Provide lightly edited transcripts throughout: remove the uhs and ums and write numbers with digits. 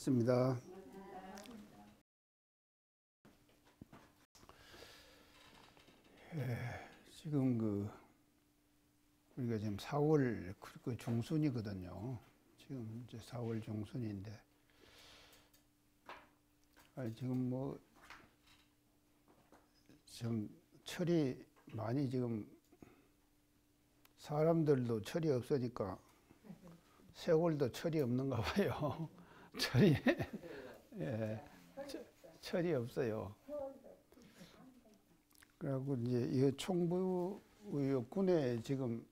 맞습니다. 지금 우리가 지금 4월 중순이거든요. 지금 이제 4월 중순인데, 지금 좀 철이 많이 지금 사람들도 철이 없으니까 세월도 철이 없는가 봐요. 철이 철이 없어요. 그래갖고 이제 이 총부 군에 지금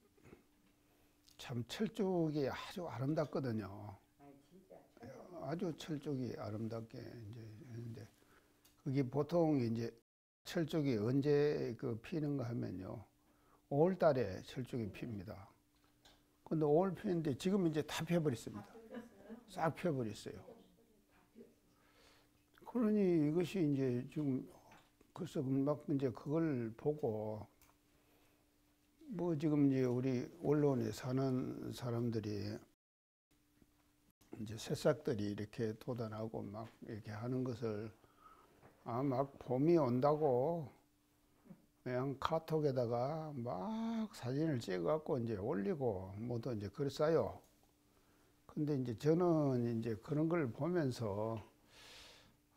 참 철쭉이 아주 아름답거든요. 아주 철쭉이 아름답게 이제 했는데, 그게 보통 이제 철쭉이 언제 피는가 하면요, 5월 달에 철쭉이 핍니다. 근데 5월 피는데 지금 이제 다 펴버렸습니다. 싹 펴버렸어요. 그러니 이것이 이제 지금 그래서 막 이제 그걸 보고 지금 이제 우리 언론에 사는 사람들이 이제 새싹들이 이렇게 돋아나고 막 이렇게 하는 것을 막 봄이 온다고 그냥 카톡에다가 막 사진을 찍어갖고 이제 올리고 모두 이제 그랬어요. 근데 이제 저는 이제 그런 걸 보면서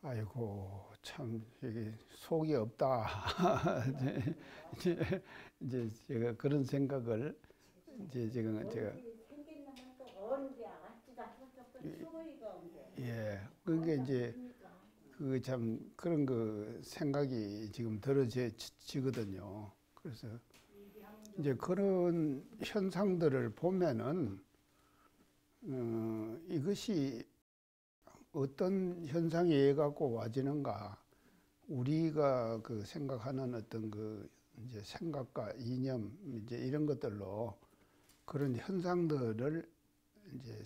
아이고 참 이게 속이 없다. 이제 제가 그런 생각을 이제 지금 제가 그게 이제 참 그런 생각이 지금 들어지거든요. 그래서 이제 그런 현상들을 보면은 이것이 어떤 현상에 의해 갖고 와지는가, 우리가 생각하는 어떤 이제 생각과 이념 이제 이런 것들로 그런 현상들을 이제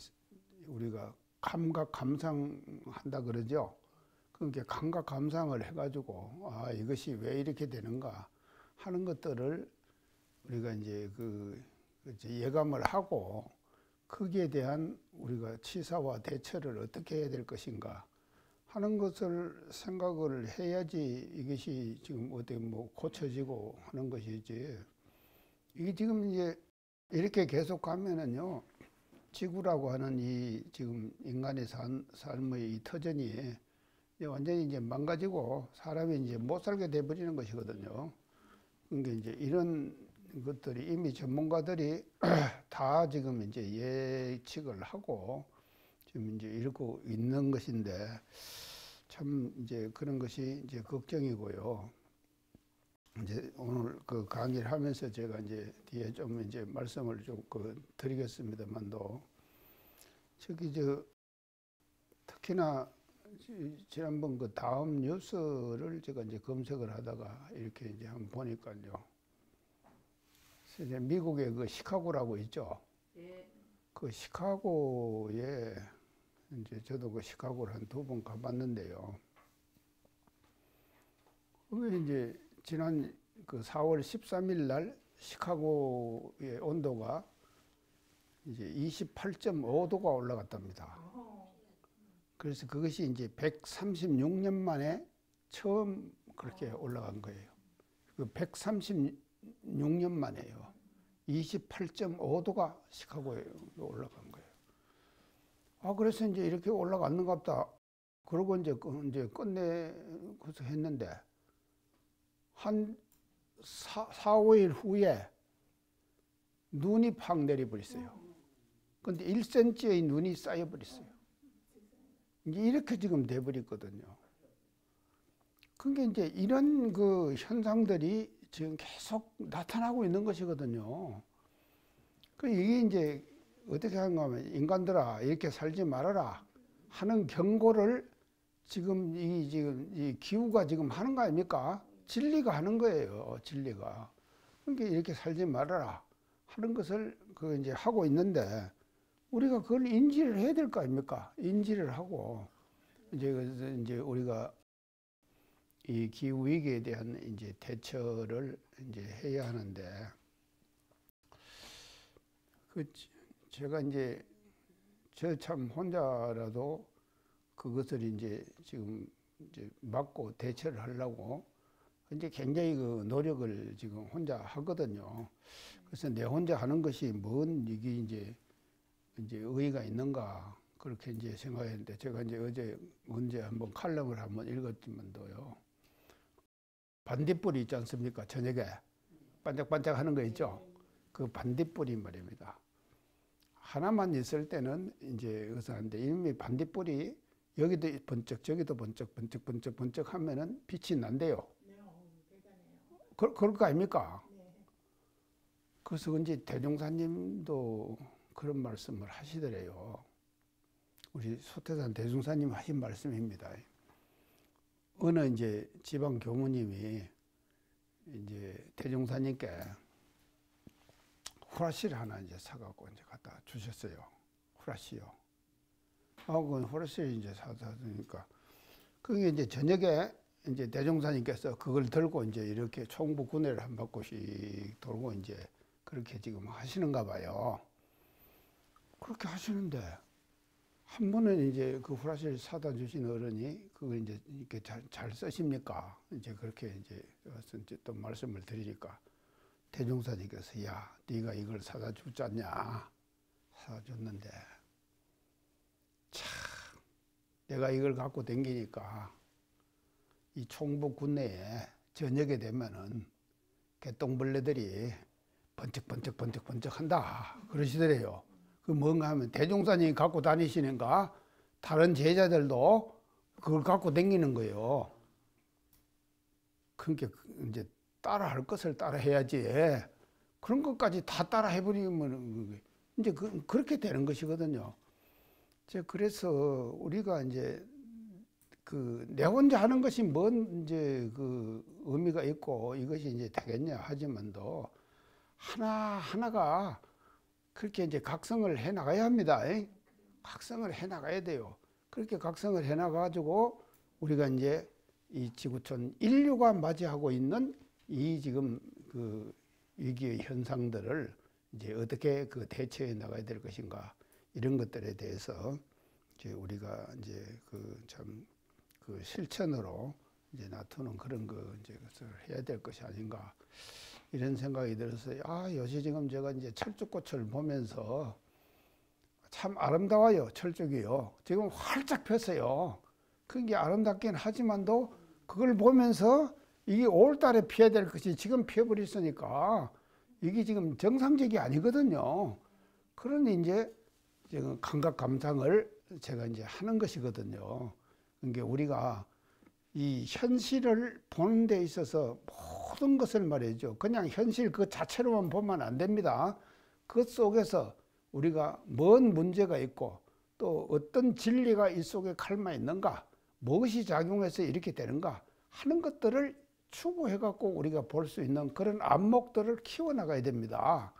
우리가 감각 감상한다 그러죠. 그러니까 감각 감상을 해가지고 이것이 왜 이렇게 되는가 하는 것들을 우리가 이제 예감을 하고 거기에 대한 우리가 치사와 대처를 어떻게 해야 될 것인가 하는 것을 생각을 해야지 이것이 지금 어떻게 고쳐지고 하는 것이지. 이게 지금 이제 이렇게 계속 가면은요, 지구라고 하는 이 지금 인간의 삶의 이 터전이 이제 완전히 이제 망가지고 사람이 이제 못 살게 돼버리는 것이거든요. 그러니까 이제 이런 것들이 이미 전문가들이 다 지금 이제 예측을 하고 지금 이제 이러고 있는 것인데, 참 이제 그런 것이 이제 걱정이고요. 이제 오늘 강의를 하면서 제가 이제 뒤에 좀 이제 말씀을 좀 드리겠습니다만도, 특히나 지난번 다음 뉴스를 제가 이제 검색을 하다가 이렇게 이제 한번 보니까요. 미국의 시카고라고 있죠. 예. 시카고에 이제 저도 시카고를 한 2번 가봤는데요. 그게 이제 지난 4월 13일 날 시카고의 온도가 이제 28.5도가 올라갔답니다. 그래서 그것이 이제 136년 만에 처음 그렇게 올라간 거예요. 136년 만에요. 28.5도가 시카고에 올라간 거예요. 그래서 이제 이렇게 올라갔는가 보다. 그러고 이제 끝내고서 했는데, 한 4, 5일 후에 눈이 팍 내려버렸어요. 근데 1cm의 눈이 쌓여버렸어요. 이렇게 지금 돼버렸거든요. 그게 이제 이런 현상들이 지금 계속 나타나고 있는 것이거든요. 이게 이제 어떻게 하는가 하면, 인간들아 이렇게 살지 말아라 하는 경고를 지금 이 기후가 지금 하는 거 아닙니까? 진리가 하는 거예요. 진리가. 그러니까 이렇게 살지 말아라 하는 것을 이제 하고 있는데, 우리가 그걸 인지를 해야 될 거 아닙니까? 인지를 하고 이제 우리가 이 기후 위기에 대한 이제 대처를 이제 해야 하는데, 제가 이제 저 참 혼자라도 그것을 이제 지금 이제 막고 대처를 하려고 이제 굉장히 그 노력을 지금 혼자 하거든요. 그래서 내 혼자 하는 것이 뭔 이게 이제 의의가 있는가 그렇게 이제 생각했는데 제가 이제 언제 한번 칼럼을 한번 읽었지만도요. 반딧불이 있지 않습니까? 저녁에 반짝반짝 하는 거 있죠? 그 반딧불이 말입니다. 하나만 있을 때는 이제 의사한데 이미 반딧불이 여기도 번쩍 저기도 번쩍 번쩍 번쩍 번쩍 하면은 빛이 난대요. 그럴 거 아닙니까? 그래서 이제 대종사님도 그런 말씀을 하시더래요. 우리 소태산 대종사님 하신 말씀입니다. 어느 이제 지방 교무님이 이제 대종사님께 후라시를 하나 이제 사갖고 이제 갖다 주셨어요. 후라시요. 그 후라시를 이제 사다 주니까 그게 이제 저녁에 이제 대종사님께서 그걸 들고 이제 이렇게 총부 군회를 한 바퀴씩 돌고 이제 그렇게 지금 하시는가 봐요. 그렇게 하시는데 한 번은 이제 그 후라시를 사다 주신 어른이 그걸 이제 이렇게 잘 쓰십니까? 이제 그렇게 이제 또 말씀을 드리니까 대종사님께서 야, 네가 이걸 사다 주지 않냐? 사다 줬는데 참 내가 이걸 갖고 다니니까 이 총부 군내에 저녁에 되면은 개똥벌레들이 번쩍번쩍 한다 그러시더래요. 그 뭔가 하면 대종사님이 갖고 다니시는가 다른 제자들도 그걸 갖고 다니는 거예요. 그러니까 이제 따라 할 것을 따라 해야지 그런 것까지 다 따라 해버리면 이제 그렇게 되는 것이거든요. 그래서 우리가 이제 내 혼자 하는 것이 뭔 이제 그 의미가 있고 이것이 이제 되겠냐 하지만도 하나하나가 그렇게 이제 각성을 해 나가야 합니다. 각성을 해 나가야 돼요. 그렇게 각성을 해 나가가지고 우리가 이제 이 지구촌 인류가 맞이하고 있는 이 지금 그 위기의 현상들을 이제 어떻게 그 대처해 나가야 될 것인가 이런 것들에 대해서 이제 우리가 이제 그 실천으로 이제 나타내는 그런 거 이제 것을 해야 될 것이 아닌가 이런 생각이 들었어요. 요새 지금 제가 이제 철쭉꽃을 보면서 참 아름다워요. 철쭉이요. 지금 활짝 폈어요. 그게 아름답긴 하지만도 그걸 보면서 이게 5월달에 피어야 될 것이 지금 피어버렸으니까 이게 지금 정상적이 아니거든요. 그러니 이제 지금 감각 감상을 제가 이제 하는 것이거든요. 그러니까 우리가 이 현실을 보는 데 있어서 모든 것을 말이죠. 그냥 현실 그 자체로만 보면 안 됩니다. 그 속에서 우리가 뭔 문제가 있고 또 어떤 진리가 이 속에 칼마 있는가, 무엇이 작용해서 이렇게 되는가 하는 것들을 추구해 갖고 우리가 볼 수 있는 그런 안목들을 키워나가야 됩니다.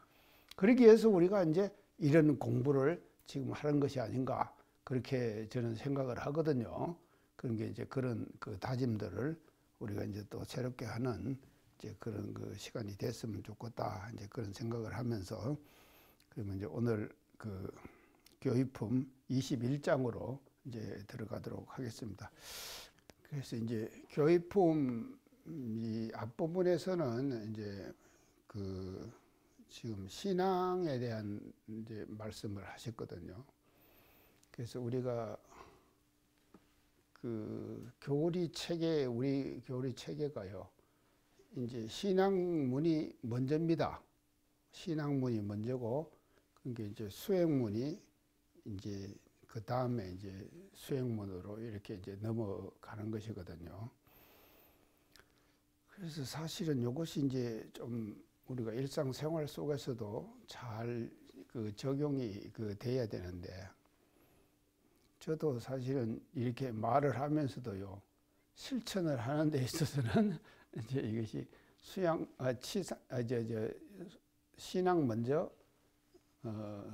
그러기 위해서 우리가 이제 이런 공부를 지금 하는 것이 아닌가 그렇게 저는 생각을 하거든요. 그런 게 이제 그런 그 다짐들을 우리가 이제 또 새롭게 하는 이제 그런 그 시간이 됐으면 좋겠다 이제 그런 생각을 하면서 그러면 이제 오늘 그 교의품 21장으로 이제 들어가도록 하겠습니다. 그래서 이제 교의품 이 앞부분에서는 이제 그 지금 신앙에 대한 이제 말씀을 하셨거든요. 그래서 우리가 그 우리 교리 체계가요. 이제 신앙문이 먼저입니다. 신앙문이 먼저고, 그게 이제 수행문이 이제 그 다음에 이제 수행문으로 이렇게 이제 넘어가는 것이거든요. 그래서 사실은 이것이 이제 좀 우리가 일상생활 속에서도 잘 그 적용이 돼야 되는데, 저도 사실은 이렇게 말을 하면서도요, 실천을 하는 데 있어서는 이제 이것이 신앙 먼저,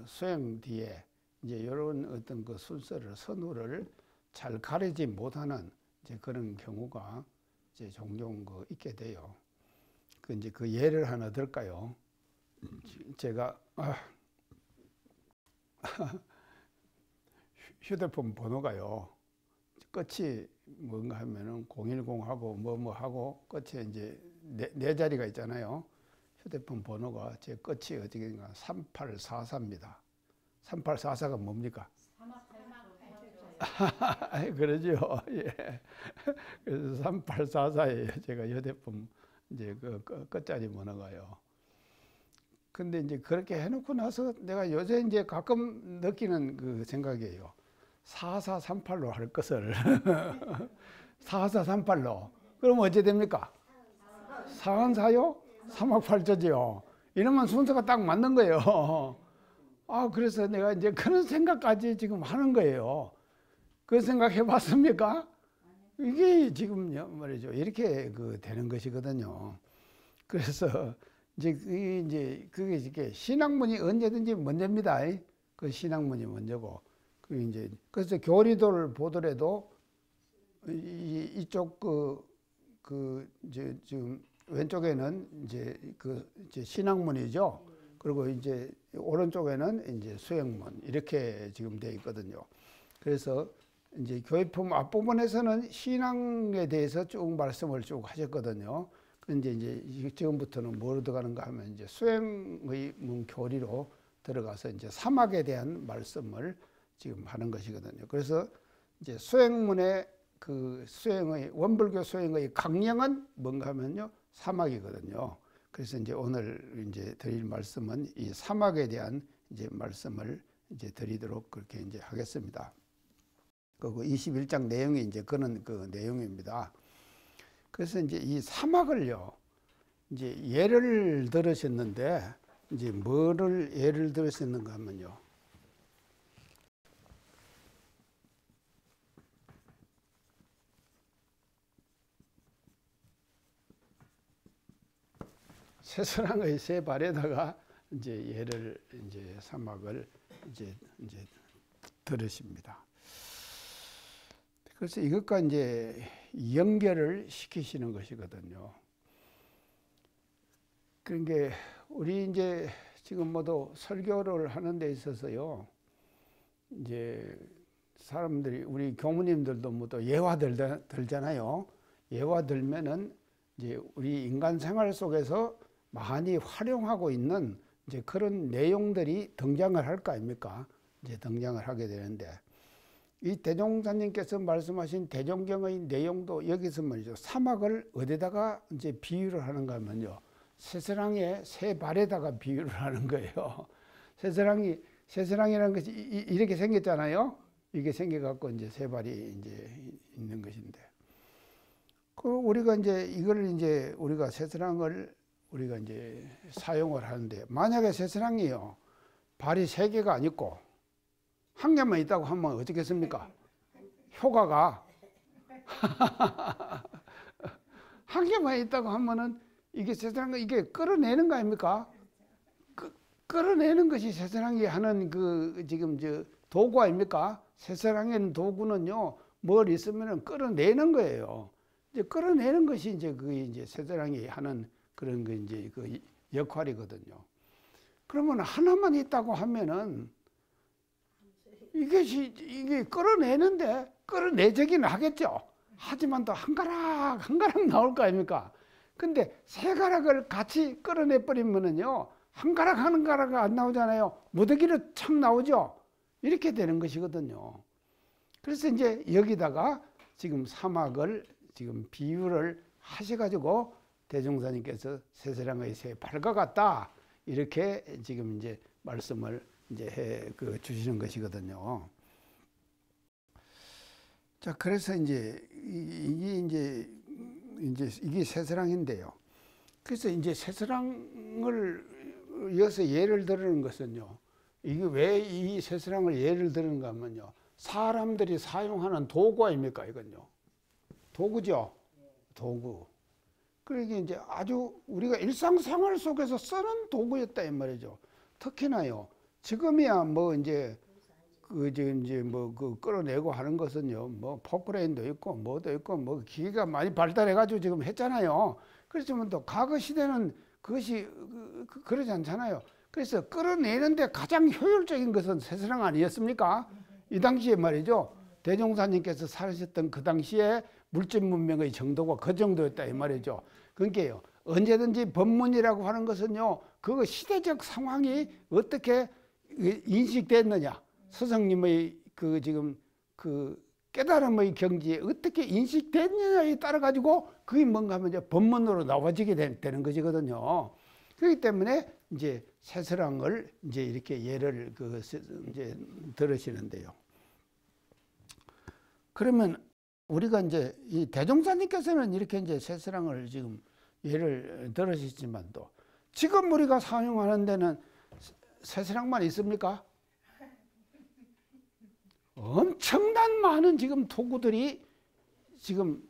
수행 뒤에 이제 이런 어떤 그 순서를, 선후를 잘 가리지 못하는 이제 그런 경우가 이제 종종 있게 돼요. 이제 그 예를 하나 들까요? 제가 휴대폰 번호가요, 끝이 뭔가 하면은 010하고 뭐하고 끝에 이제 네 자리가 있잖아요. 휴대폰 번호가 제 끝이 어디인가 3844입니다. 3844가 뭡니까? 그러죠. 예. 그래서 3844에 제가 휴대폰 이제 그 끝자리 번호가요. 근데 이제 그렇게 해놓고 나서 내가 요새 이제 가끔 느끼는 그 생각이에요. 4438로 할 것을 4438로. 그럼 어째 됩니까? 414요? 368조지요. 이러면 순서가 딱 맞는 거예요. 아, 그래서 내가 이제 그런 생각까지 지금 하는 거예요. 그 생각 해봤습니까? 이게 지금 말이죠. 이렇게 그 되는 것이거든요. 그래서 이제 그게 이렇게 신학문이 언제든지 먼저입니다. 그 신학문이 먼저고. 그 이제 그래서 교리도를 보더라도 이쪽 이제 지금 왼쪽에는 이제 신학문이죠. 그리고 이제 오른쪽에는 이제 수행문 이렇게 지금 돼 있거든요. 그래서 이제 교회품 앞부분에서는 신앙에 대해서 쭉 말씀을 쭉 하셨거든요. 근데 이제 지금부터는 뭐로 들어가는가 하면 이제 수행의 교리로 들어가서 이제 사막에 대한 말씀을 지금 하는 것이거든요. 그래서 이제 수행문의 그 수행의 원불교 수행의 강령은 뭔가 하면요 사막이거든요. 그래서 이제 오늘 이제 드릴 말씀은 이 사막에 대한 이제 말씀을 이제 드리도록 그렇게 이제 하겠습니다. 그 21장 내용이 이제 그런 그 내용입니다. 그래서 이제 이 사막을요, 이제 예를 들으셨는데, 이제 뭐를 예를 들으셨는가 하면요. 새서랑의 세 발에다가 이제 예를 이제 사막을 이제 들으십니다. 그래서 이것과 이제 연결을 시키시는 것이거든요. 그러니까 우리 이제 지금 모두 설교를 하는 데 있어서요, 이제 사람들이 우리 교무님들도 모두 예화 들잖아요. 예화 들면은 이제 우리 인간 생활 속에서 많이 활용하고 있는 이제 그런 내용들이 등장을 할 거 아닙니까? 이제 등장을 하게 되는데, 이 대종사님께서 말씀하신 대종경의 내용도 여기서 말이죠. 사막을 어디다가 이제 비유를 하는가 하면요. 새서랑의 세 발에다가 비유를 하는 거예요. 새서랑이라는 것이 이렇게 생겼잖아요. 이게 생겨갖고 이제 세 발이 이제 있는 것인데. 그 우리가 이제 이걸 이제 우리가 새서랑을 우리가 이제 사용을 하는데, 만약에 새서랑이요. 발이 세 개가 아니고 한 개만 있다고 하면 어떻겠습니까? 효과가 한 개만 있다고 하면은 이게 새서랑 이게 끌어내는 거 아닙니까? 끌어내는 것이 새서랑이 하는 그 지금 저 도구 아닙니까? 새서랑에는 도구는요 뭘 있으면은 끌어내는 거예요. 이제 끌어내는 것이 이제 그 이제 새서랑이 하는 그런 그 이제 그 역할이거든요. 그러면 하나만 있다고 하면은 이게 끌어내는데 끌어내지긴 하겠죠. 하지만 또 한 가락 나올 거 아닙니까? 근데 세 가락을 같이 끌어내 버리면은요 한 가락 안 나오잖아요. 무더기로 착 나오죠. 이렇게 되는 것이거든요. 그래서 이제 여기다가 지금 사막을 지금 비유를 하셔가지고 대종사님께서 새서랑의 세 발과 같다 이렇게 지금 이제 말씀을 이제 해 주시는 것이거든요. 자, 그래서 이제 이게 새서랑인데요. 그래서 이제 새서랑을 이어서 예를 들는 것은요. 이게 왜 이 새서랑을 예를 드는가 하면요. 사람들이 사용하는 도구 아닙니까, 이건요. 도구죠. 도구. 그러니까 이제 아주 우리가 일상생활 속에서 쓰는 도구였다 이 말이죠. 특히나요. 지금이야 뭐 이제 그 끌어내고 하는 것은요. 뭐 포크레인도 있고 뭐도 있고 뭐 기계가 많이 발달해 가지고 지금 했잖아요. 그렇지만 또 과거 시대는 그것이 그러지 않잖아요. 그래서 끌어내는데 가장 효율적인 것은 새서랑 아니었습니까? 이 당시에 말이죠. 대종사님께서 살으셨던 그 당시에 물질 문명의 정도가 그 정도였다 이 말이죠. 그러니까요. 언제든지 법문이라고 하는 것은요. 그 시대적 상황이 어떻게 인식됐느냐. 스승님의 그 지금 그 깨달음의 경지에 어떻게 인식됐느냐에 따라 가지고 그게 뭔가 하면 이제 법문으로 나와지게 되는 것이거든요. 그렇기 때문에 이제 세스랑을 이제 이렇게 예를 이제 들으시는데요. 그러면 우리가 이제 이 대종사님께서는 이렇게 이제 세스랑을 지금 예를 들으시지만도 지금 우리가 사용하는 데는 세스랑만 있습니까? 엄청난 많은 지금 도구들이 지금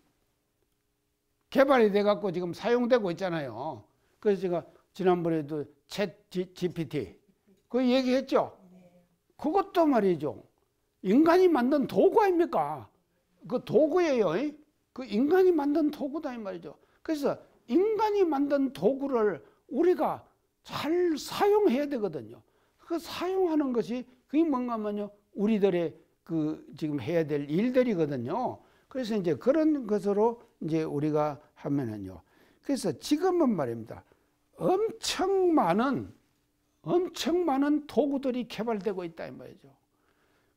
개발이 돼 갖고 지금 사용되고 있잖아요. 그래서 제가 지난번에도 챗 GPT 그 얘기했죠. 그것도 말이죠. 인간이 만든 도구 아닙니까? 그 도구예요. 그 인간이 만든 도구다 이 말이죠. 그래서 인간이 만든 도구를 우리가 잘 사용해야 되거든요. 그 사용하는 것이 그게 뭔가 하면요. 우리들의 그 지금 해야 될 일들이거든요. 그래서 이제 그런 것으로 이제 우리가 하면은요. 그래서 지금은 말입니다. 엄청 많은 도구들이 개발되고 있다 이 말이죠.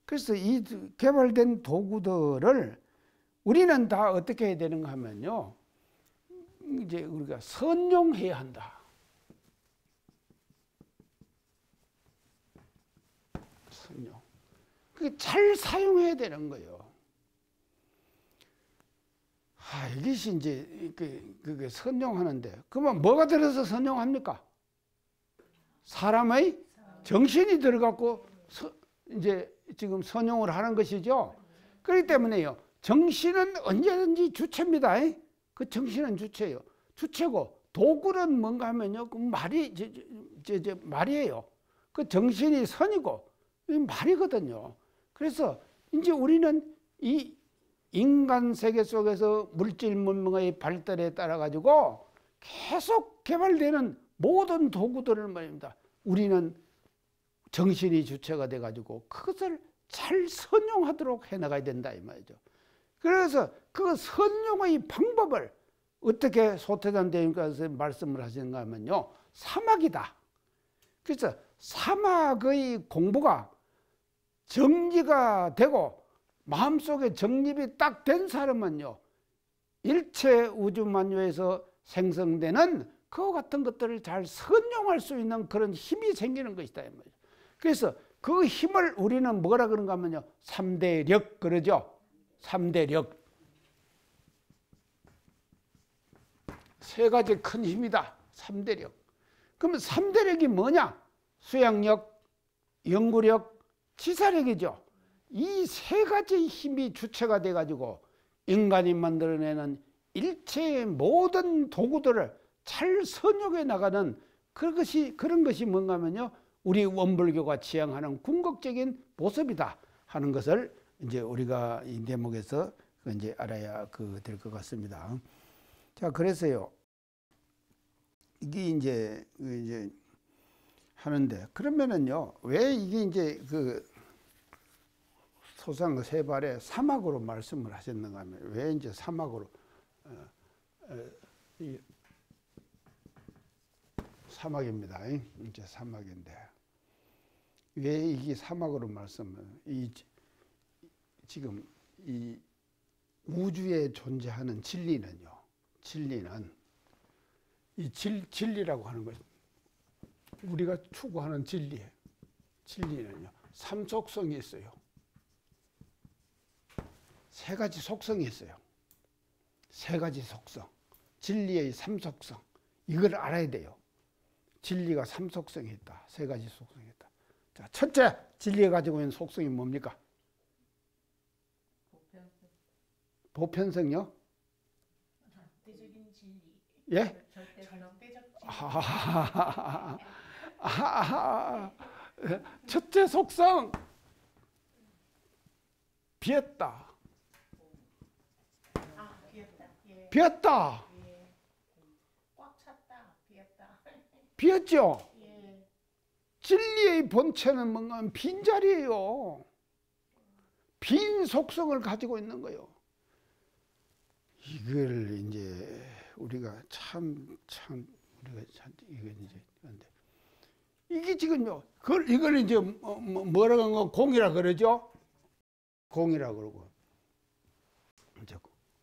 그래서 이 개발된 도구들을 우리는 다 어떻게 해야 되는가 하면요. 이제 우리가 선용해야 한다. 선용. 그게 잘 사용해야 되는 거예요. 이것이 이제 그게 선용하는데, 그러면 뭐가 들어서 선용합니까? 사람의 정신이 들어갖고 이제 지금 선용을 하는 것이죠. 그렇기 때문에요. 정신은 언제든지 주체입니다. 그 정신은 주체예요. 주체고 도구는 뭔가 하면요. 그 말이에요. 그 정신이 선이고 말이거든요. 그래서 이제 우리는 이 인간 세계 속에서 물질 문명의 발달에 따라 가지고 계속 개발되는 모든 도구들을 말입니다. 우리는 정신이 주체가 돼 가지고 그것을 잘 선용하도록 해 나가야 된다 이 말이죠. 그래서 그 선용의 방법을 어떻게 소태산 대님께서 말씀을 하시는가 하면요. 사막이다. 그래서 사막의 공부가 정리가 되고 마음속에 정립이 딱 된 사람은요. 일체 우주만유에서 생성되는 그와 같은 것들을 잘 선용할 수 있는 그런 힘이 생기는 것이다. 그래서 그 힘을 우리는 뭐라 그런가 하면요. 3대력 그러죠. 3대력. 세 가지 큰 힘이다. 3대력. 그러면 3대력이 뭐냐? 수양력, 연구력, 지사력이죠. 이 세 가지 힘이 주체가 돼가지고 인간이 만들어내는 일체의 모든 도구들을 잘 선용해 나가는 그런 것이 뭔가 하면요. 우리 원불교가 지향하는 궁극적인 모습이다 하는 것을 이제 우리가 이 대목에서 이제 알아야 될 것 같습니다. 자, 그래서요. 이게 이제 하는데 그러면은요. 왜 이게 이제 소상 세 발에 사막으로 말씀을 하셨는가 하면 왜 이제 사막으로 사막입니다. 이제 사막인데 왜 이게 사막으로 말씀을 지금 이 우주에 존재하는 진리는요. 진리는 이 진리라고 하는 것 우리가 추구하는 진리는요. 삼속성이 있어요. 세 가지 속성이 있어요. 세 가지 속성. 진리의 삼속성. 이걸 알아야 돼요. 진리가 삼속성이 있다. 세 가지 속성이 있다. 자, 첫째, 진리가 가지고 있는 속성이 뭡니까? 보편성이요? 절대적인 진리. 예? 절대적 진리. 첫째 속성. 비었다. 비었다. 예. 꽉 찼다. 비었다. 비었죠? 예. 진리의 본체는 뭔가 빈자리예요. 빈 속성을 가지고 있는 거예요. 이걸 이제 우리가 이게 지금요. 이걸 이제 뭐라고 하는 거 공이라 그러죠. 공이라 그러고 이제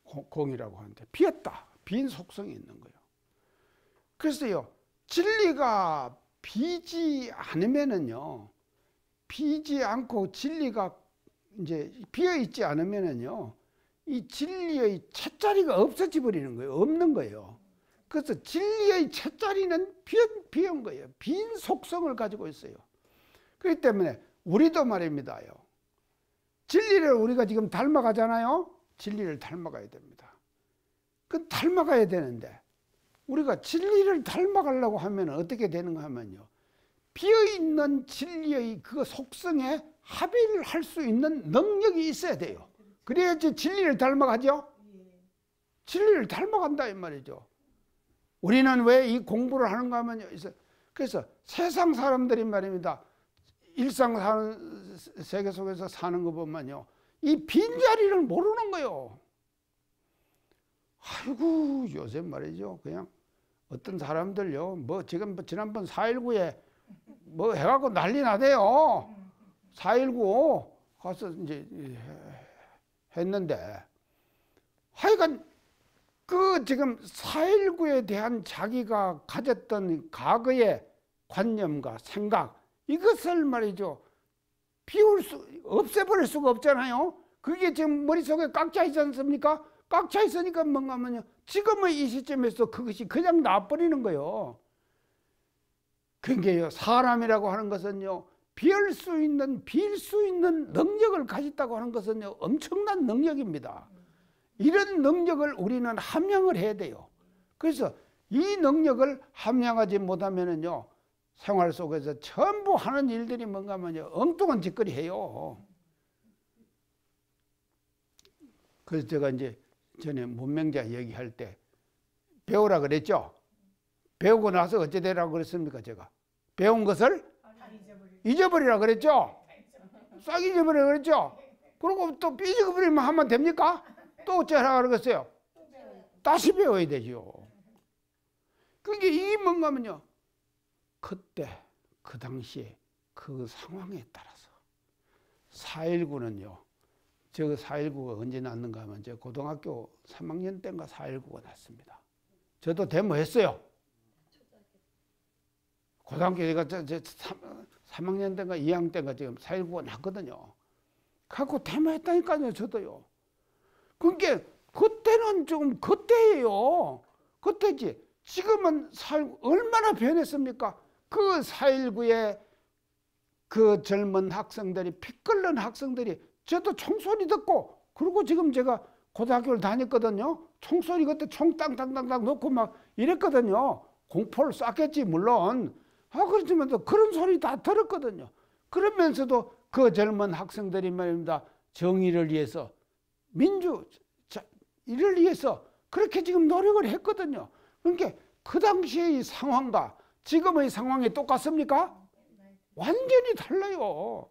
공이라고 하는데 비었다. 빈 속성이 있는 거예요. 그래서요. 진리가 비지 않으면은요. 비지 않고 진리가 이제 비어 있지 않으면은요. 이 진리의 첫자리가 없어져 버리는 거예요. 없는 거예요. 그래서 진리의 첫자리는 비은 거예요. 빈 속성을 가지고 있어요. 그렇기 때문에 우리도 말입니다요. 진리를 우리가 지금 닮아가잖아요. 진리를 닮아가야 됩니다. 그 닮아가야 되는데 우리가 진리를 닮아가려고 하면 어떻게 되는가 하면요. 비어있는 진리의 그 속성에 합의를 할 수 있는 능력이 있어야 돼요. 그래야지 진리를 닮아가죠. 진리를 닮아간다 이 말이죠. 우리는 왜 이 공부를 하는가 하면요. 그래서 세상 사람들이 말입니다. 일상 사는 세계 속에서 사는 거 보면요. 이 빈자리를 모르는 거예요. 아이고 요새 말이죠. 그냥 어떤 사람들요. 뭐 지금 지난번 4.19에 뭐 해갖고 난리 나대요. 4.19 가서 이제 했는데 하여간 그 지금 4.19에 대한 자기가 가졌던 과거의 관념과 생각 이것을 말이죠. 없애버릴 수가 없잖아요. 그게 지금 머릿속에 꽉 차 있지 않습니까? 꽉 차 있으니까 뭔가 하면요. 지금의 이 시점에서 그것이 그냥 나버리는 거예요. 그러니까 사람이라고 하는 것은요. 빌 수 있는 능력을 가졌다고 하는 것은요. 엄청난 능력입니다. 이런 능력을 우리는 함양을 해야 돼요. 그래서 이 능력을 함양하지 못하면은요. 생활 속에서 전부 하는 일들이 뭔가 하면요. 엉뚱한 짓거리 해요. 그래서 제가 이제 전에 문명자 얘기할 때 배우라 그랬죠. 배우고 나서 어째 되라고 그랬습니까? 제가 배운 것을 잊어버리라 그랬죠. 싹 잊어버리라 그랬죠. 그리고 또 삐져버리면 하면 됩니까? 또 어쩌라 그러겠어요? 다시 배워야 되죠. 그게 이게 뭔가 하면요. 그때 그 당시에 그 상황에 따라서 4.19는요. 저 4.19가 언제 났는가 하면 저 고등학교 3학년 때인가 4.19가 났습니다. 저도 데모했어요. 고등학교 제가 3학년 때인가 2학년 때인가 지금 4.19가 났거든요. 갖고 데모했다니까요. 저도요. 그러니까 그때는 좀 그때예요. 그때지. 지금은 4.19 얼마나 변했습니까? 그 4.19에 그 젊은 학생들이 피 끓는 학생들이 저도 총소리 듣고 그리고 지금 제가 고등학교를 다녔거든요. 총소리 그때 총 땅땅땅땅 놓고 막 이랬거든요. 공포를 쐈겠지 물론. 그렇지만 또 그런 소리 다 들었거든요. 그러면서도 그 젊은 학생들이 말입니다. 정의를 위해서 이를 위해서 그렇게 지금 노력을 했거든요. 그러니까 그 당시의 상황과 지금의 상황이 똑같습니까? 완전히 달라요.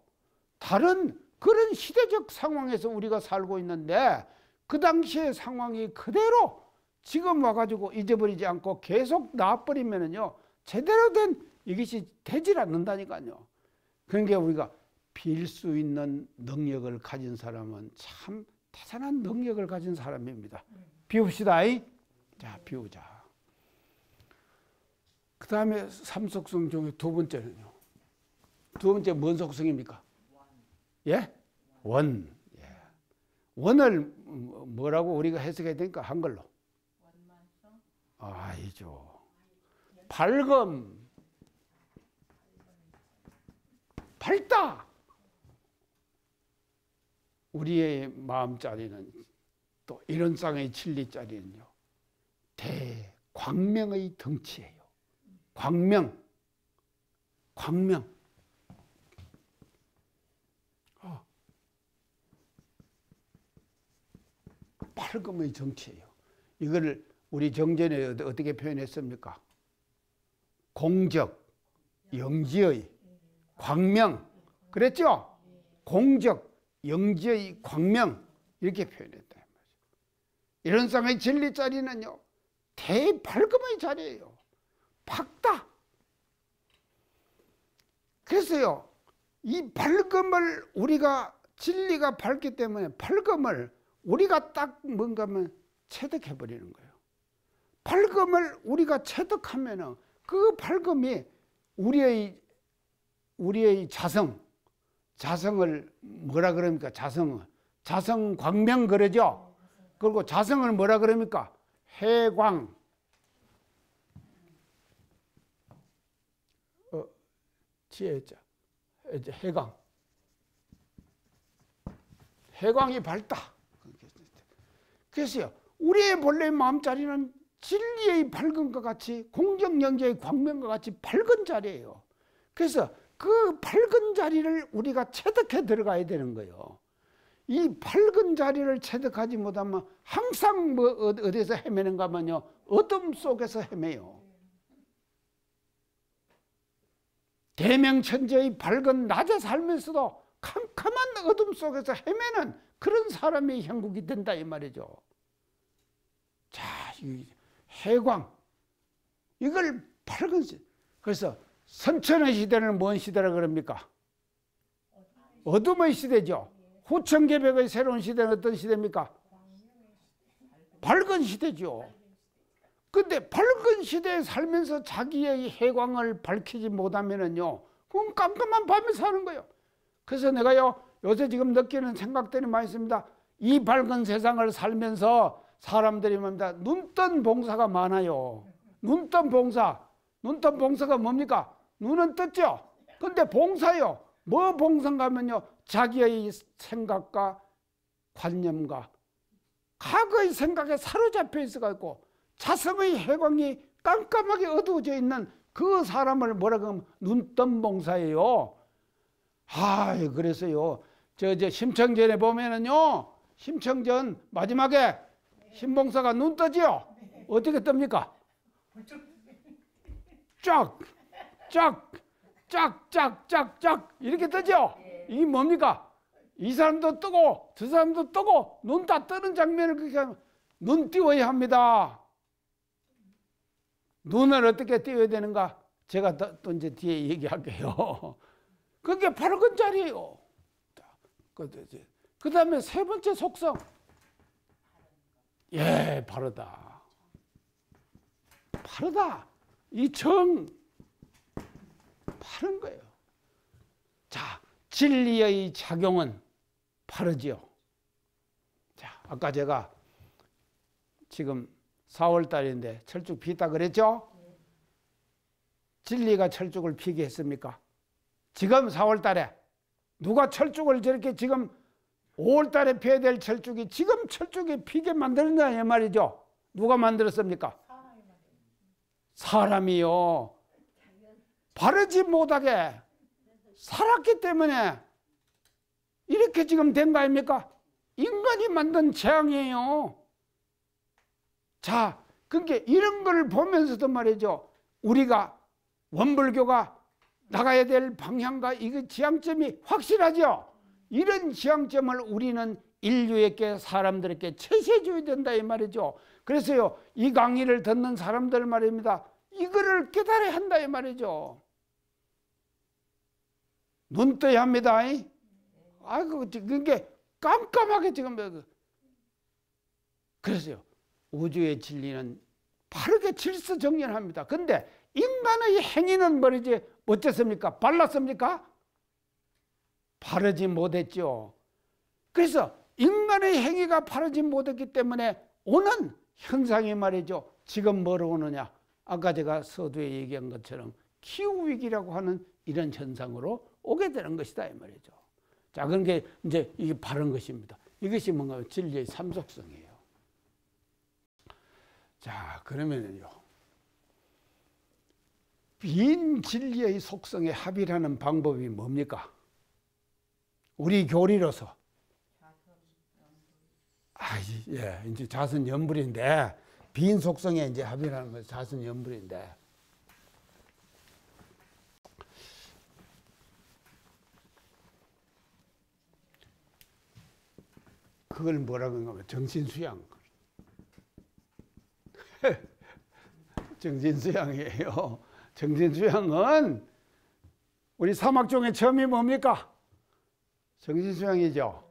다른 그런 시대적 상황에서 우리가 살고 있는데 그 당시의 상황이 그대로 지금 와가지고 잊어버리지 않고 계속 놔버리면은요 제대로 된 이것이 되질 않는다니까요. 그러니까 우리가 빌 수 있는 능력을 가진 사람은 참 대단한 능력을 가진 사람입니다. 비웁시다. 자, 비우자. 그 다음에 삼속성 중에 두 번째는요. 두 번째 뭔 속성입니까? 예? 원. 예. 원을 뭐라고 우리가 해석해야 되니까 한글로? 아니죠. 밝음. 밝다. 우리의 마음자리는 또 이런 쌍의 진리자리는요. 대광명의 덩치예요. 광명. 밝음의 정치예요. 이걸 우리 정전에 어떻게 표현했습니까? 공적, 영지의, 광명. 그랬죠? 공적, 영지의 광명 이렇게 표현했다. 이런 상의 진리 자리는요 대밝음의 자리예요. 밝다. 그래서요 이 밝음을 우리가 진리가 밝기 때문에 밝음을 우리가 딱 뭔가 하면 체득해 버리는 거예요. 밝음을 우리가 체득하면은 그 밝음이 우리의 자성을 뭐라 그럽니까? 자성 광명 그러죠. 그리고 자성을 뭐라 그럽니까? 해광. 지혜자. 해광. 해광이 밝다. 그래서요, 우리의 본래 마음자리는 진리의 밝음과 같이 공정영재의 광명과 같이 밝은 자리예요. 그래서 그 밝은 자리를 우리가 체득해 들어가야 되는 거예요. 이 밝은 자리를 체득하지 못하면 항상 뭐 어디서 헤매는가 하면요, 어둠 속에서 헤매요. 대명천재의 밝은 낮에 살면서도 캄캄한 어둠 속에서 헤매는 그런 사람이 형국이 된다 이 말이죠. 자, 이 해광 이걸 밝은 시. 그래서 선천의 시대는 뭔 시대라 그럽니까? 어둠의 시대죠. 후천개벽의 새로운 시대는 어떤 시대입니까? 밝은 시대죠. 근데 밝은 시대에 살면서 자기의 해광을 밝히지 못하면은요, 그건 깜깜한 밤에 사는 거예요. 그래서 내가요, 요새 지금 느끼는 생각들이 많이 있습니다. 이 밝은 세상을 살면서 사람들이 뭡니까? 눈뜬 봉사가 많아요. 눈뜬 봉사가 뭡니까? 눈은 떴죠? 근데 봉사요. 뭐 봉사인가 하면요, 자기의 생각과 관념과 과거의 생각에 사로잡혀 있어가지고 자성의 해광이 깜깜하게 어두워져 있는 그 사람을 뭐라고 하면 눈뜬 봉사예요. 그래서요, 저 심청전에 보면은요, 심청전 마지막에 신봉사가 눈 뜨지요? 어떻게 뜹니까? 쫙 이렇게 뜨죠? 이게 뭡니까? 이 사람도 뜨고 저 사람도 뜨고 눈 다 뜨는 장면을 그렇게 하면 눈 띄워야 합니다. 눈을 어떻게 띄워야 되는가? 제가 또 이제 뒤에 얘기할게요. 그게 밝은 자리예요. 그 다음에 세 번째 속성. 바르다. 이 정 바른 거예요. 자, 진리의 작용은 바르지요. 자, 아까 제가 지금 4월 달인데 철쭉 피다 그랬죠? 진리가 철쭉을 피게 했습니까? 지금 4월 달에 누가 철쭉을 저렇게 지금 5월 달에 피어야 될 철쭉이 지금 철쭉이 피게 만들었냐 이 말이죠. 누가 만들었습니까? 사람이요. 바르지 못하게 살았기 때문에 이렇게 지금 된 거 아닙니까? 인간이 만든 재앙이에요. 자, 그러니까 이런 걸 보면서도 말이죠. 우리가 원불교가 나가야 될 방향과 이 지향점이 확실하죠. 이런 지향점을 우리는 인류에게 사람들에게 제시해 줘야 된다 이 말이죠. 그래서요, 이 강의를 듣는 사람들 말입니다. 이거를 깨달아야 한다 이 말이죠. 눈 떠야 합니다. 그게 깜깜하게 지금. 그래서요, 우주의 진리는 바르게 질서정연합니다. 근데 인간의 행위는 뭐지? 어땠습니까? 발랐습니까? 바르지 못했죠. 그래서 인간의 행위가 바르지 못했기 때문에 오는 현상이 말이죠. 지금 뭐로 오느냐? 아까 제가 서두에 얘기한 것처럼 기후위기라고 하는 이런 현상으로 오게 되는 것이다 이 말이죠. 자, 그런 게 이제 이게 바른 것입니다. 이것이 뭔가 진리의 삼속성이에요. 자, 그러면은요, 빈 진리의 속성에 합의하는 방법이 뭡니까? 우리 교리로서 이제 자선연불인데 빈 속성에 이제 합의하는 것이 자선연불인데, 그걸 뭐라고 하면 정신수양. 정신수양이에요. 정신수양은 우리 사막종의 처음이 뭡니까? 정신수양이죠.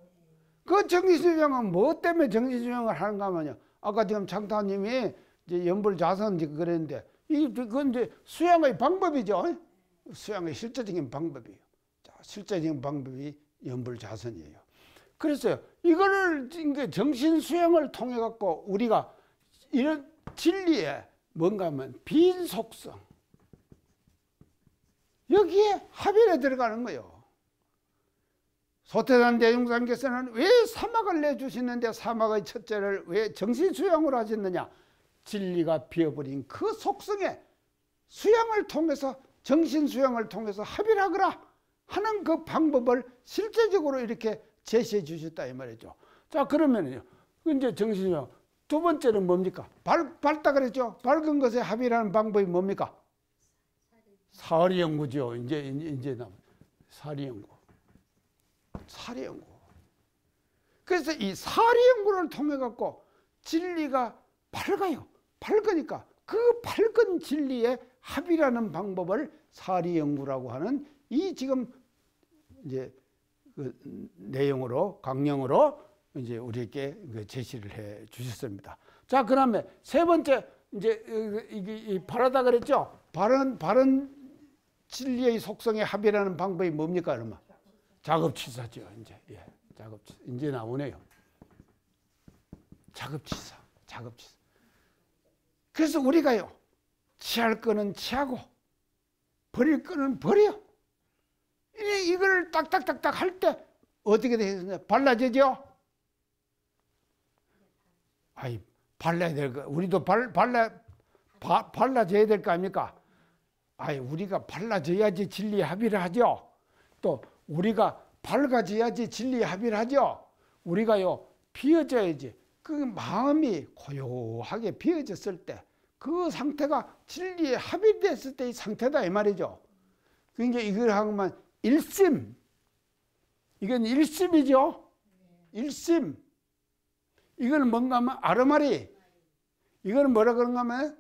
그 정신수양은 뭐 때문에 정신수양을 하는가 하면요. 아까 지금 장타님이 이제 연불자선 그랬는데 그건 이제 수양의 방법이죠. 수양의 실제적인 방법이에요. 자, 실제적인 방법이 연불자선이에요. 그래서 이거를 정신수양을 통해 갖고 우리가 이런 진리에 뭔가 하면 빈속성 여기에 합의에 들어가는 거예요. 소태산 대종사님께서는 왜 사막을 내주시는데 사막의 첫째를 왜 정신수양으로 하셨느냐? 진리가 비어버린 그 속성에 수양을 통해서 정신수양을 통해서 합의를 하거라 하는 그 방법을 실제적으로 이렇게 제시해 주셨다 이 말이죠. 자, 그러면요 이제 정신수양 두 번째는 뭡니까? 밝다 그랬죠. 밝은 것에 합의라는 방법이 뭡니까? 사리연구죠. 이제 사리연구. 사리연구. 그래서 이 사리연구를 통해 갖고 진리가 밝아요. 밝으니까 그 밝은 진리에 합의라는 방법을 사리연구라고 하는 이 지금 이제 그 내용으로 강령으로 이제 우리에게 제시를 해 주셨습니다. 자, 그다음에 세 번째 이제 이게 바르다 그랬죠. 바른 진리의 속성에 합의라는 방법이 뭡니까, 그러면? 작업치사죠. 이제 작업치사 이제 나오네요. 작업치사. 그래서 우리가요 취할 거는 취하고 버릴 거는 버려. 이걸 딱딱딱딱 할 때 어떻게 되겠느냐? 발라지죠. 아이 발라야 될 거. 우리도 발라져야 될 거 아닙니까? 아이 우리가 발라져야지 진리 합의를 하죠. 또 우리가 밝아져야지 진리 합의를 하죠. 우리가요 비어져야지. 그 마음이 고요하게 비어졌을 때 그 상태가 진리에 합의됐을 때의 상태다 이 말이죠. 그러니까 이걸 하면 일심. 이건 일심이죠. 일심. 이거는 뭔가 하면 아르마리. 이거는 뭐라 그런가 하면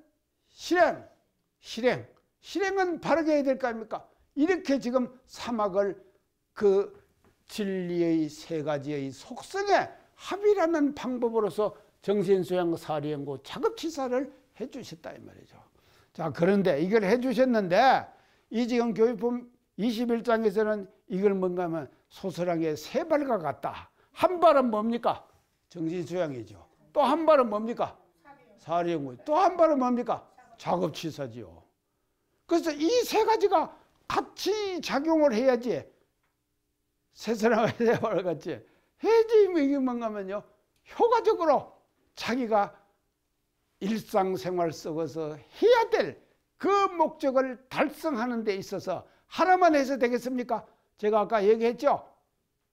실행. 실행은 바르게 해야 될 거 아닙니까? 이렇게 지금 사막을 그 진리의 세 가지의 속성에 합의라는 방법으로서 정신수양 사리연구 작업치사를 해 주셨다 이 말이죠. 자, 그런데 이걸 해 주셨는데 이 지금 교육품 21장에서는 이걸 뭔가 하면 소설하게 세 발과 같다. 한 발은 뭡니까? 정신수양이죠. 또 한 발은 뭡니까? 사리연구. 또 한 발은 뭡니까? 작업치사지요. 그래서 이 세 가지가 같이 작용을 해야지 세사랑의 세 발 같이 해야지 이게 뭔가 하면요 효과적으로 자기가 일상생활 속에서 해야 될 그 목적을 달성하는 데 있어서 하나만 해서 되겠습니까? 제가 아까 얘기했죠.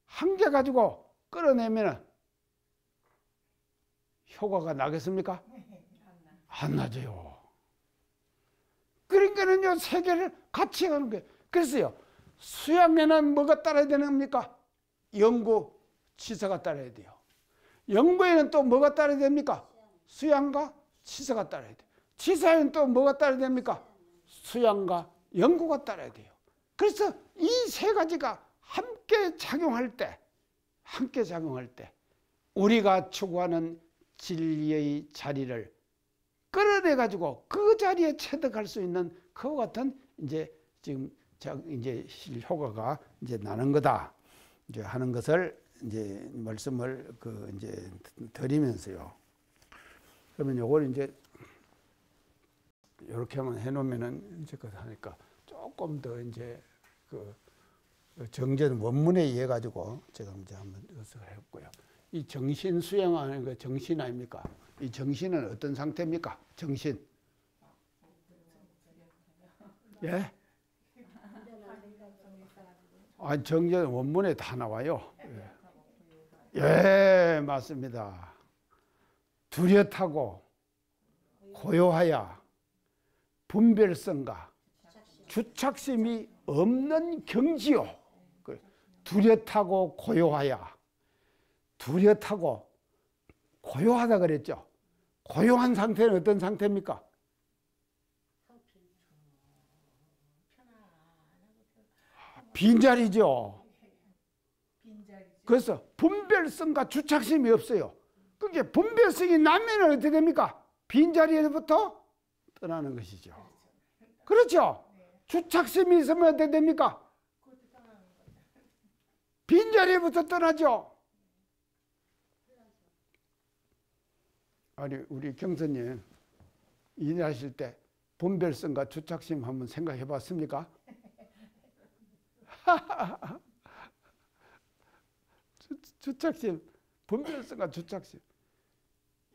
한 개 가지고 끌어내면 효과가 나겠습니까? 안 나죠. 그러니까는요 세 개를 같이 하는 거예요. 그래서요 수양에는 뭐가 따라야 되는 겁니까? 연구, 치사가 따라야 돼요. 연구에는 또 뭐가 따라야 됩니까? 수양과 치사가 따라야 돼요. 치사에는 또 뭐가 따라야 됩니까? 수양과 연구가 따라야 돼요. 그래서 이 세 가지가 함께 작용할 때 우리가 추구하는 진리의 자리를 끌어내 가지고 그 자리에 체득할 수 있는 그와 같은 이제 지금 이제 효과가 이제 나는 거다. 이제 하는 것을 이제 말씀을 이제 드리면서요. 그러면 요걸 이제 이렇게 한번 해놓으면은 이제껏 하니까 조금 더 이제 그 정전 원문에 의해 가지고 제가 이제 한번 해석을 했고요. 이 정신 수양하는 거 정신 아닙니까? 이 정신은 어떤 상태입니까? 정신. 예? 아, 정전 원문에 다 나와요. 예, 맞습니다. 뚜렷하고 고요하여 분별성과 주착심이 없는 경지요. 뚜렷하고 고요하여 뚜렷하고 고요하다 그랬죠. 고요한 상태는 어떤 상태입니까? 빈자리죠. 그래서 분별성과 주착심이 없어요. 그게 분별성이 나면 어떻게 됩니까? 빈자리에서부터 떠나는 것이죠. 그렇죠? 주착심이 있으면 어떻게 됩니까? 빈자리에부터 떠나죠. 아니 우리 경선님 일하실 때 분별성과 주착심 한번 생각해 봤습니까? 주착심, 분별성과 주착심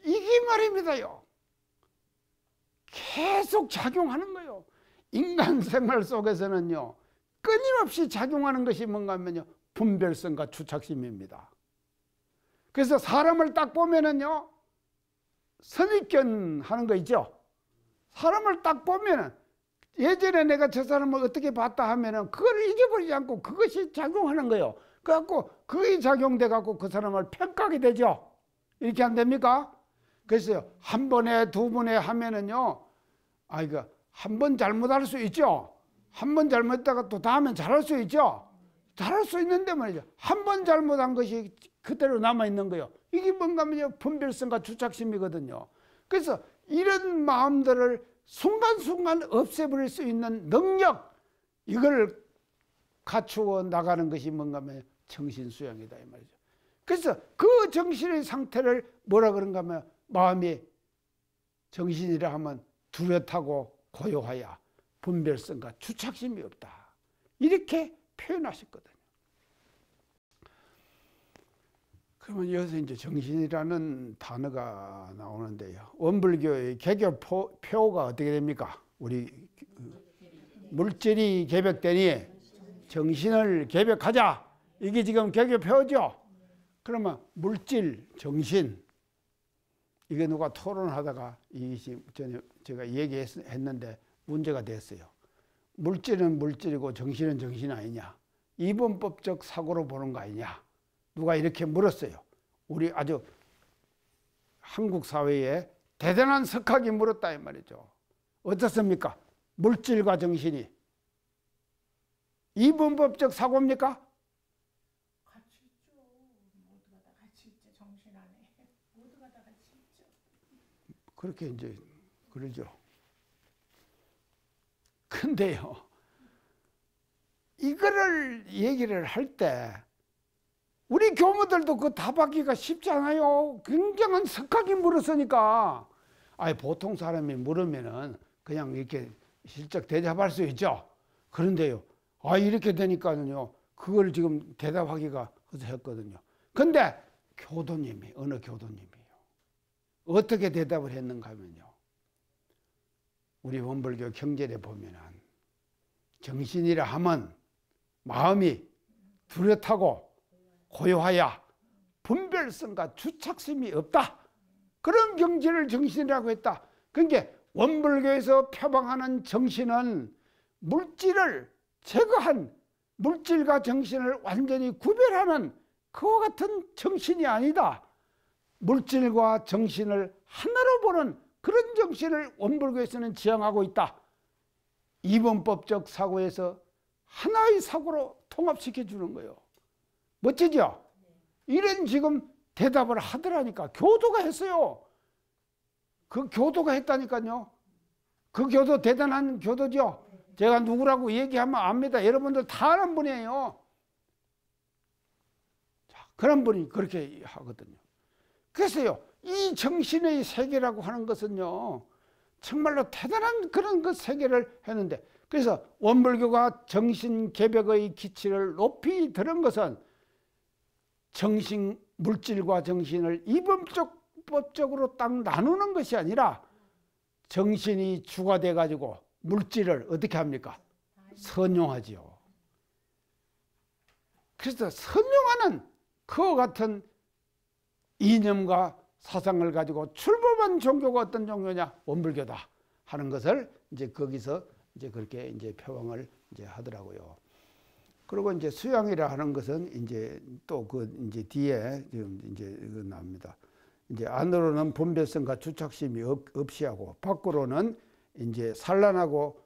이게 말입니다요. 계속 작용하는 거예요. 인간 생활 속에서는요 끊임없이 작용하는 것이 뭔가 하면요 분별성과 주착심입니다. 그래서 사람을 딱 보면은요 선입견 하는 거 있죠. 사람을 딱 보면은 예전에 내가 저 사람을 어떻게 봤다 하면은 그걸 잊어버리지 않고 그것이 작용하는 거예요. 그래갖고 그게 작용돼 갖고 그 사람을 평가하게 되죠. 이렇게 안 됩니까? 그래서 한 번에 두 번에 하면은요 이거 한 번 잘못할 수 있죠. 한 번 잘못했다가 또 다음엔 잘할 수 있죠. 잘할 수 있는데 말이죠. 한 번 잘못한 것이 그대로 남아 있는 거예요. 이게 뭔가 하면요 분별성과 주착심이거든요. 그래서 이런 마음들을 순간순간 없애버릴 수 있는 능력, 이걸 갖추어 나가는 것이 뭔가 하면 정신수양이다 이 말이죠. 그래서 그 정신의 상태를 뭐라 그런가 하면 마음이 정신이라 하면 뚜렷하고 고요하여 분별성과 주착심이 없다. 이렇게 표현하셨거든요. 그러면 여기서 이제 정신이라는 단어가 나오는데요. 원불교의 개교 표가 어떻게 됩니까? 우리 물질이 개벽되니 정신을 개벽하자. 이게 지금 개교 표죠. 그러면 물질, 정신 이게 누가 토론하다가 이것이 전에 제가 얘기했는데 문제가 됐어요. 물질은 물질이고 정신은 정신 아니냐. 이분법적 사고로 보는 거 아니냐. 누가 이렇게 물었어요. 우리 아주 한국 사회에 대단한 석학이 물었다 이 말이죠. 어떻습니까? 물질과 정신이 이분법적 사고입니까? 같이 있죠. 모두가 다 같이 있죠. 정신 안에 모두가 다 같이 있죠. 그렇게 이제 그러죠. 근데요, 이거를 얘기를 할 때 우리 교무들도 그 답하기가 쉽지 않아요. 굉장한 석학이 물었으니까. 보통 사람이 물으면은 그냥 이렇게 실적 대답할 수 있죠. 그런데요, 이렇게 되니까는요, 그걸 지금 대답하기가 했거든요. 근데 교도님이, 어느 교도님이요. 어떻게 대답을 했는가 하면요. 우리 원불교 경전에 보면은 정신이라 하면 마음이 뚜렷하고 고요하여 분별성과 주착심이 없다. 그런 경지를 정신이라고 했다. 그러니까 원불교에서 표방하는 정신은 물질을 제거한 물질과 정신을 완전히 구별하는 그와 같은 정신이 아니다. 물질과 정신을 하나로 보는 그런 정신을 원불교에서는 지향하고 있다. 이분법적 사고에서 하나의 사고로 통합시켜 주는 거예요. 멋지죠? 이런 지금 대답을 하더라니까. 교도가 했어요. 그 교도가 했다니까요. 그 교도 대단한 교도죠. 제가 누구라고 얘기하면 압니다. 여러분들 다 아는 분이에요. 자, 그런 분이 그렇게 하거든요. 그래서요, 이 정신의 세계라고 하는 것은요, 정말로 대단한 그런 그 세계를 했는데, 그래서 원불교가 정신 개벽의 기치를 높이 들은 것은 정신, 물질과 정신을 이분법적으로 딱 나누는 것이 아니라 정신이 주가 돼가지고 물질을 어떻게 합니까? 선용하지요. 그래서 선용하는 그와 같은 이념과 사상을 가지고 출범한 종교가 어떤 종교냐? 원불교다 하는 것을 이제 거기서 이제 그렇게 이제 표방을 이제 하더라고요. 그리고 이제 수양이라 하는 것은 이제 또 그 이제 뒤에 지금 이제 이거 나옵니다. 이제 안으로는 분별성과 주착심이 없이 하고 밖으로는 이제 산란하고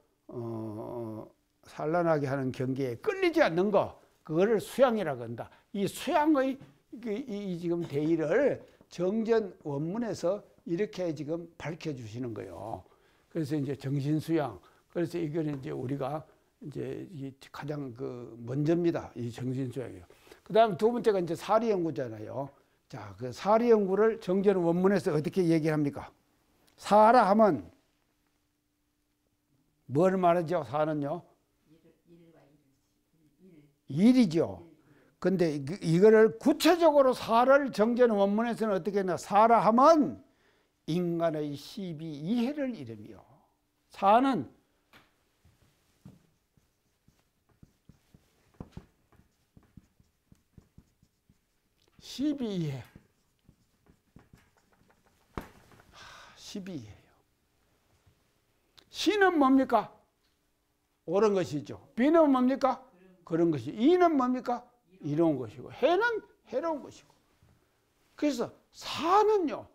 산란하게 하는 경계에 끌리지 않는 거, 그거를 수양이라고 한다. 이 수양의 이 지금 대의를 정전 원문에서 이렇게 지금 밝혀주시는 거예요. 그래서 이제 정신수양. 그래서 이거는 이제 우리가 이제 가장 그 먼저입니다. 이 정신수양이요. 그 다음 두 번째가 이제 사리연구잖아요. 자, 그 사리연구를 정전 원문에서 어떻게 얘기합니까? 사라 하면 뭘 말하죠? 사는요? 일이죠. 근데 이거를 구체적으로 사를 정전 원문에서는 어떻게 했나? 사라 하면 인간의 시비 이해를 이름이요. 사는 시비이해. 시비이해요. 시는 뭡니까? 옳은 것이죠. 비는 뭡니까? 그런 것이. 이는 뭡니까? 이로운 것이고. 해는 해로운 것이고. 그래서 사는요,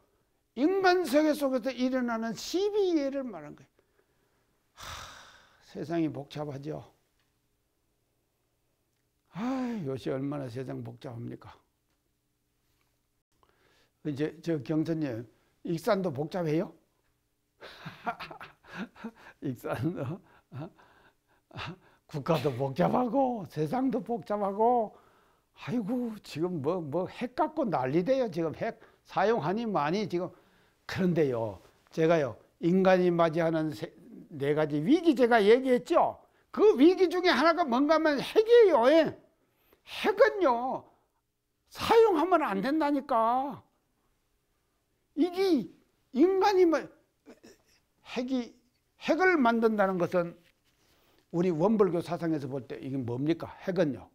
인간 세계 속에서 일어나는 시비이해를 말한 거예요. 세상이 복잡하죠. 요새 얼마나 세상 복잡합니까? 이제 저 경선님, 익산도 복잡해요? 익산도 국가도 복잡하고 세상도 복잡하고, 아이고 지금 뭐 핵 갖고 난리돼요. 지금 핵 사용하니 많이 지금. 그런데요, 제가요 인간이 맞이하는 네 가지 위기 제가 얘기했죠. 그 위기 중에 하나가 뭔가 하면 핵이에요. 예. 핵은요 사용하면 안 된다니까. 이게 인간이 핵을 만든다는 것은 우리 원불교 사상에서 볼 때 이게 뭡니까? 핵은요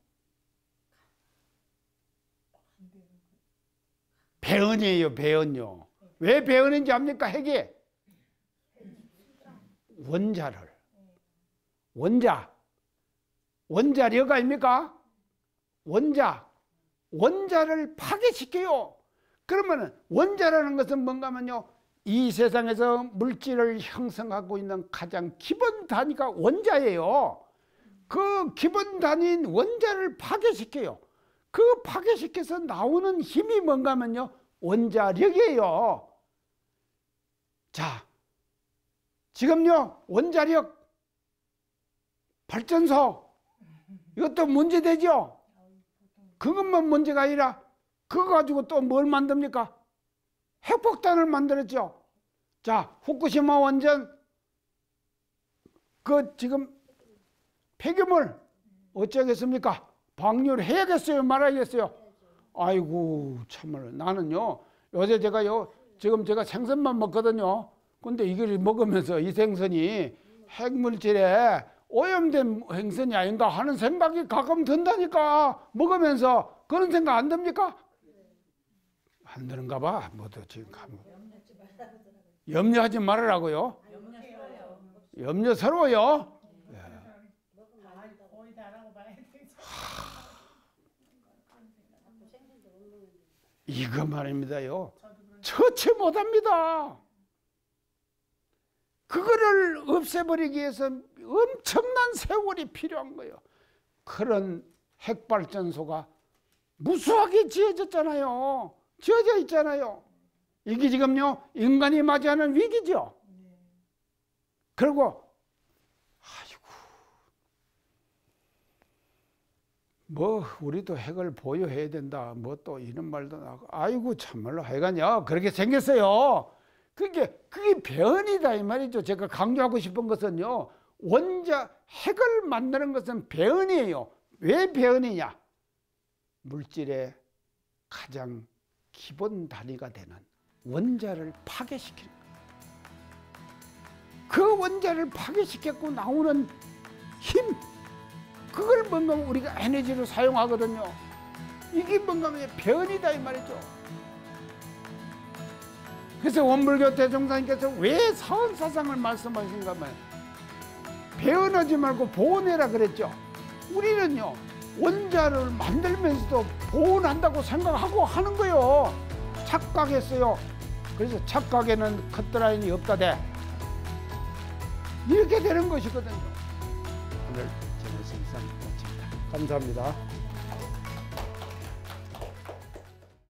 배은이에요. 배은요. 왜 배은인지 압니까? 핵이 원자력 아닙니까? 원자를 파괴시켜요. 그러면 원자라는 것은 뭔가 하면요, 이 세상에서 물질을 형성하고 있는 가장 기본 단위가 원자예요. 그 기본 단위인 원자를 파괴시켜요. 그 파괴시켜서 나오는 힘이 뭔가 하면요, 원자력이에요. 자, 지금요 원자력 발전소 이것도 문제되죠. 그것만 문제가 아니라 그거 가지고 또 뭘 만듭니까? 핵폭탄을 만들었죠. 자, 후쿠시마 원전 그 지금 폐기물 어쩌겠습니까? 방류해야겠어요? 말아야겠어요? 아이고 참말로. 나는요 요새 제가요 지금 제가 생선만 먹거든요. 근데 이걸 먹으면서 이 생선이 핵물질에 오염된 생선이 아닌가 하는 생각이 가끔 든다니까. 먹으면서 그런 생각 안 듭니까? 안 드는가 봐. 뭐도 지금 염려하지 말으라고요. 염려스러워요. 이거 말입니다요. 처치 못합니다. 그거를 없애버리기 위해서 엄청난 세월이 필요한 거예요. 그런 핵발전소가 무수하게 지어졌잖아요. 지어져 있잖아요. 이게 지금요 인간이 맞이하는 위기죠. 그리고 아이고 뭐 우리도 핵을 보유해야 된다 뭐 또 이런 말도 나고, 아이고 참말로 하여간요 그렇게 생겼어요. 그게 배은이다 이 말이죠. 제가 강조하고 싶은 것은요, 핵을 만드는 것은 배은이에요. 왜 배은이냐? 물질의 가장 기본 단위가 되는 원자를 파괴시키는 거예요. 그 원자를 파괴시켰고 나오는 힘, 그걸 뭔가 우리가 에너지로 사용하거든요. 이게 뭔가 배은이다 이 말이죠. 그래서 원불교 대종사님께서 왜 사원사상을 말씀하신가 하면 배은하지 말고 보온해라 그랬죠. 우리는요 원자를 만들면서도 보온한다고 생각하고 하는 거예요. 착각했어요. 그래서 착각에는 커트라인이 없다대. 이렇게 되는 것이거든요. 오늘 저녁 생산 마칩니다. 감사합니다.